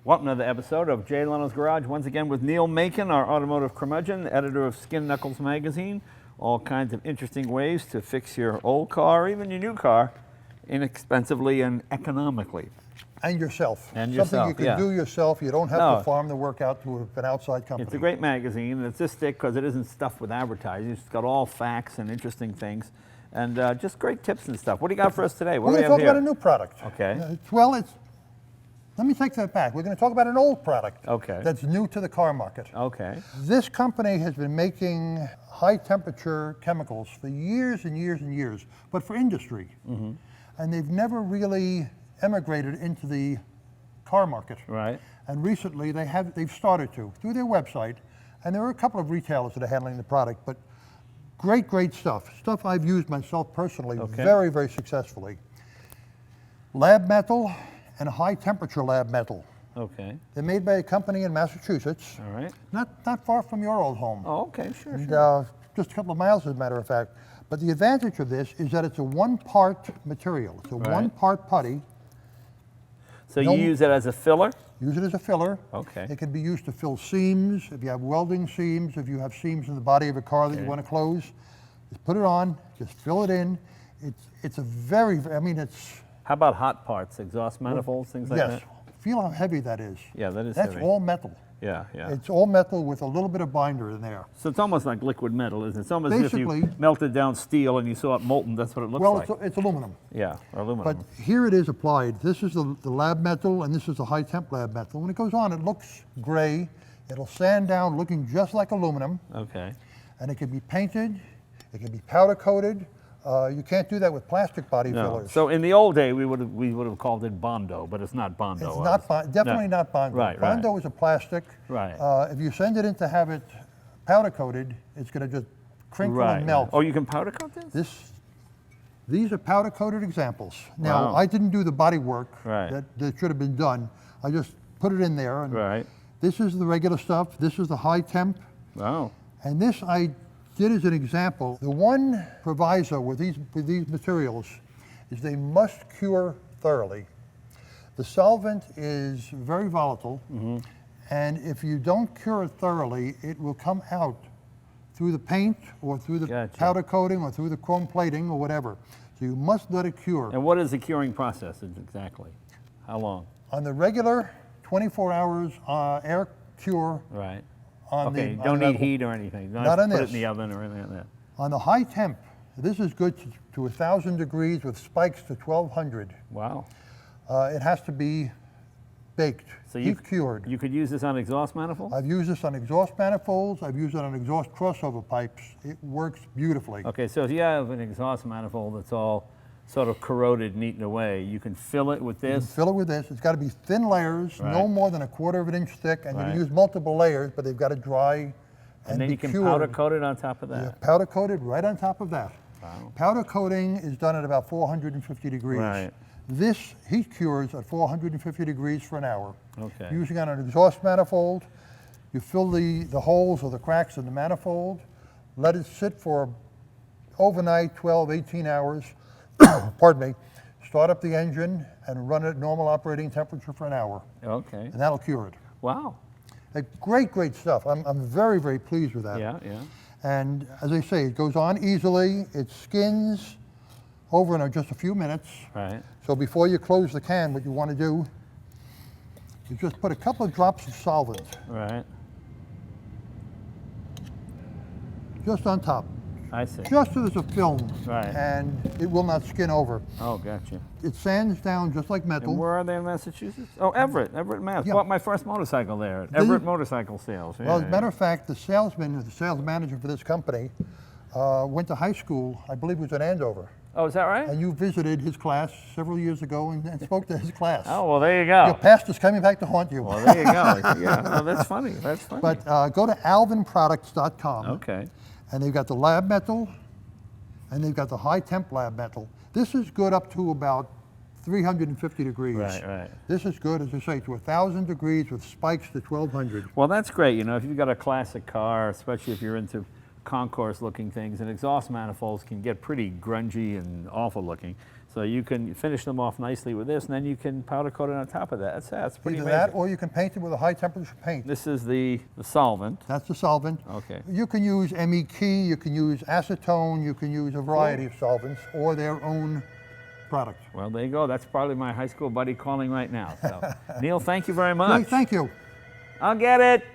Welcome to the episode of Jay Leno's Garage, once again with Neal Maken, our automotive curmudgeon, editor of Skin Knuckles magazine. All kinds of interesting ways to fix your old car, or even your new car, inexpensively and economically. And yourself. And Something yourself, you can yeah. do yourself. You don't have No. to farm the work out to an outside company. It's a great magazine, and it's this thick because it isn't stuffed with advertising. It's got all facts and interesting things, and just great tips and stuff. What do you got for us today? What We're do going we to have talk here? about a new product. Okay. Let me take that back. We're going to talk about an old product Okay. that's new to the car market. Okay. This company has been making high temperature chemicals for years and years and years, but for industry. Mm-hmm. And they've never really emigrated into the car market. Right. And recently they've started to through their website, and there are a couple of retailers that are handling the product, but great stuff I've used myself personally. Okay. Very, very successfully. Lab metal and high temperature lab metal. Okay. They're made by a company in Massachusetts, All right. not far from your old home. Oh, okay. Sure. And, Sure. just a couple of miles, as a matter of fact. But the advantage of this is that it's a one-part material. It's a Right. one-part putty. So no- you use it as a filler? Use it as a filler. Okay. It can be used to fill seams, if you have welding seams, if you have seams in the body of a car that you Okay. want to close. Just put it on, just fill it in. It's a very, I mean, it's, How about hot parts, exhaust manifolds, things like yes. that? Feel how heavy that is. Yeah, that is That's heavy. all metal. Yeah, yeah. It's all metal with a little bit of binder in there. So it's almost like liquid metal, isn't it? It's almost as if Basically- you melted down steel and you saw it molten. That's what it looks Well, like. it's aluminum. Yeah, or aluminum. But here it is applied. This is the lab metal, and this is the high temp lab metal. When it goes on, it looks gray. It'll sand down looking just like aluminum, Okay. and it can be painted, it can be powder coated. You can't do that with plastic body No. fillers. So in the old day, we would have called it Bondo, but it's not Bondo. It's not definitely not Bondo. Right, right. Bondo is a plastic. Right. If you send it in to have it powder coated, it's going to just crinkle Right. and melt. Oh, you can powder coat this? These are powder coated examples. Now, Wow. I didn't do the body work Right. that should have been done. I just put it in there. And Right. This is the regular stuff. This is the high temp. Wow. And this I did as an example. The one proviso with these materials is they must cure thoroughly. The solvent is very volatile, Mm-hmm. and if you don't cure it thoroughly, it will come out through the paint or through the Gotcha. powder coating or through the chrome plating or whatever. So you must let it cure. And what is the curing process exactly? How long? On the regular 24 hours air cure, Right. on Okay, the, don't on need the- heat or anything. You don't Not have to on put it this. in the oven or anything like that. on the high temp, this is good to 1,000 degrees with spikes to 1,200. Wow. It has to be baked, So heat cured. You could use this on exhaust manifolds? I've used this on exhaust manifolds. I've used it on exhaust crossover pipes. It works beautifully. Okay, so if you have an exhaust manifold that's all sort of corroded and eaten away, you can fill it with You this. fill it with this. It's got to be thin layers, Right. no more than 1/4 of an inch thick, and you Right. can use multiple layers, but they've got to dry And then be you can cured. powder coat it on top of that. Yeah, powder coated right on top of that. Wow. Powder coating is done at about 450 degrees. Right. This heat cures at 450 degrees for an hour. Okay. Using on an exhaust manifold, you fill the holes or the cracks in the manifold, let it sit for overnight, 12, 18 hours, pardon me, start up the engine and run it at normal operating temperature for an hour, Okay. and that'll cure it. Wow. Great stuff. I'm very, very pleased with that. Yeah, yeah. And as I say, it goes on easily. It skins over in just a few minutes. Right. So before you close the can, what you want to do is just put a couple of drops of solvent Right. just on top, I see. just so there's a film, Right. and it will not skin over. Oh, gotcha. It sands down just like metal. And where are they in Massachusetts? Oh, Everett, Mass. Yeah. Bought my first motorcycle there at Did Everett you? Motorcycle Sales. Yeah, Well, as a yeah. matter of fact, the sales manager for this company, went to high school, I believe it was in Andover. Oh, is that right? And you visited his class several years ago and spoke to his class. Oh, well, there you Your go. past is coming back to haunt you. Well, there you go. Yeah, well, that's funny. That's funny. But go to alvinproducts.com, Okay. and they've got the lab metal, and they've got the high temp lab metal. This is good up to about 350 degrees. Right, right. This is good, as I say, to 1,000 degrees with spikes to 1,200. Well, that's great. You know, if you've got a classic car, especially if you're into concourse looking things, and exhaust manifolds can get pretty grungy and awful looking. So So you can finish them off nicely with this, and then you can powder coat it on top of that. That's pretty Either amazing. that, or you can paint it with a high temperature paint. This is the solvent. That's the solvent. Okay. You can use MEK, you can use acetone, you can use a variety of solvents or their own product. Well, there you go. That's probably my high school buddy calling right now. So, Neal, thank you very much. Great, thank you. I'll get it.